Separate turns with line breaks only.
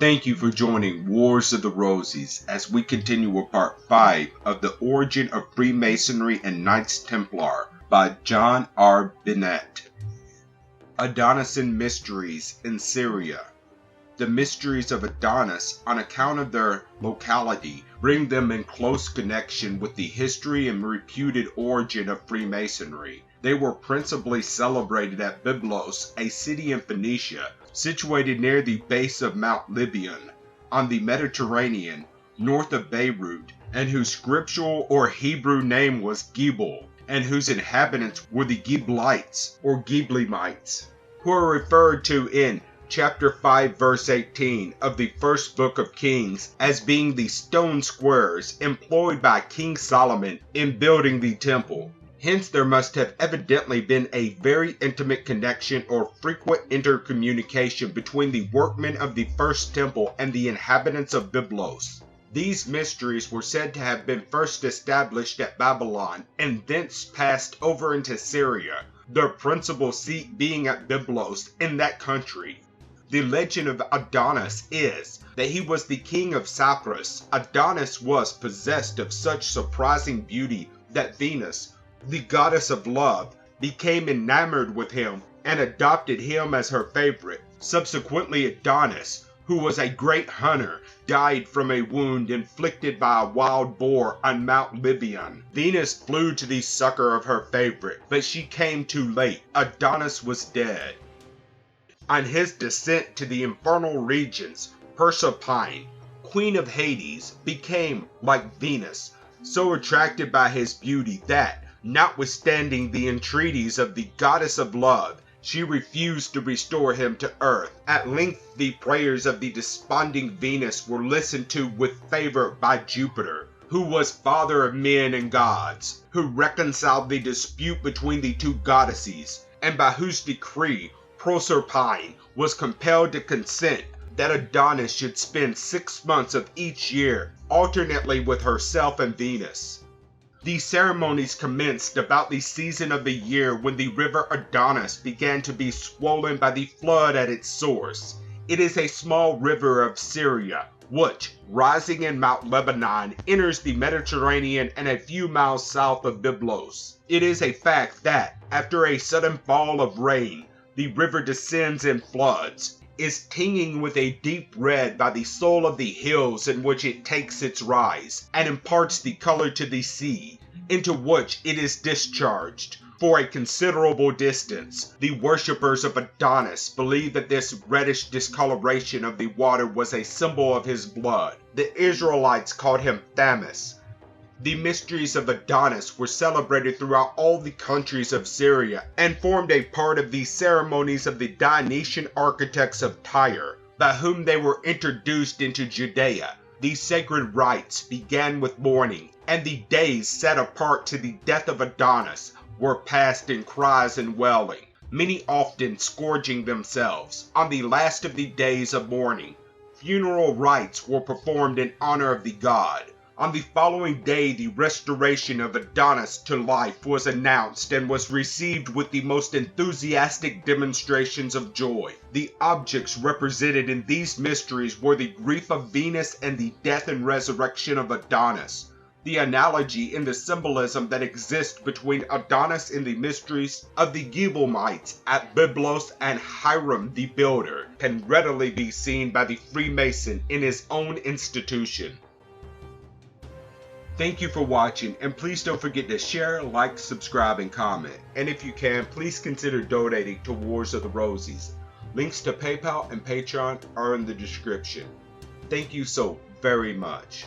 Thank you for joining Wars of the Roses as we continue with part 5 of The Origin of Freemasonry and Knights Templar by John Bennett. Adonisian Mysteries in Syria. The mysteries of Adonis, on account of their locality, bring them in close connection with the history and reputed origin of Freemasonry. They were principally celebrated at Byblos, a city in Phoenicia, situated near the base of Mount Lebanon, on the Mediterranean, north of Beirut, and whose scriptural or Hebrew name was Gibel, and whose inhabitants were the Giblites or Giblemites, who are referred to in chapter 5 verse 18 of the first book of Kings as being the stone squares employed by King Solomon in building the temple. Hence there must have evidently been a very intimate connection or frequent intercommunication between the workmen of the first temple and the inhabitants of Byblos. These mysteries were said to have been first established at Babylon and thence passed over into Syria, their principal seat being at Byblos in that country. The legend of Adonis is that he was the king of Cyprus. Adonis was possessed of such surprising beauty that Venus, the goddess of love, became enamored with him and adopted him as her favorite. Subsequently, Adonis, who was a great hunter, died from a wound inflicted by a wild boar on Mount Lebanon. Venus flew to the succor of her favorite, but she came too late. Adonis was dead. On his descent to the infernal regions, Proserpine, queen of Hades, became, like Venus, so attracted by his beauty that, notwithstanding the entreaties of the goddess of love, she refused to restore him to earth. At length the prayers of the desponding Venus were listened to with favor by Jupiter, who was father of men and gods, who reconciled the dispute between the two goddesses, and by whose decree Proserpine was compelled to consent that Adonis should spend 6 months of each year alternately with herself and Venus. These ceremonies commenced about the season of the year when the river Adonis began to be swollen by the flood at its source. It is a small river of Syria, which, rising in Mount Lebanon, enters the Mediterranean and a few miles south of Byblos. It is a fact that, after a sudden fall of rain, the river descends in floods, is tinging with a deep red by the soil of the hills in which it takes its rise, and imparts the color to the sea, into which it is discharged. For a considerable distance, the worshippers of Adonis believed that this reddish discoloration of the water was a symbol of his blood. The Israelites called him Thamus. The mysteries of Adonis were celebrated throughout all the countries of Syria and formed a part of the ceremonies of the Dionysian architects of Tyre, by whom they were introduced into Judea. These sacred rites began with mourning, and the days set apart to the death of Adonis were passed in cries and wailing, many often scourging themselves. On the last of the days of mourning, funeral rites were performed in honor of the god. On the following day, the restoration of Adonis to life was announced and was received with the most enthusiastic demonstrations of joy. The objects represented in these mysteries were the grief of Venus and the death and resurrection of Adonis. The analogy in the symbolism that exists between Adonis and the mysteries of the Giblemites at Byblos and Hiram the Builder can readily be seen by the Freemason in his own institution. Thank you for watching, and please don't forget to share, like, subscribe, and comment. And if you can, please consider donating to Wars of the Roses. Links to PayPal and Patreon are in the description. Thank you so very much.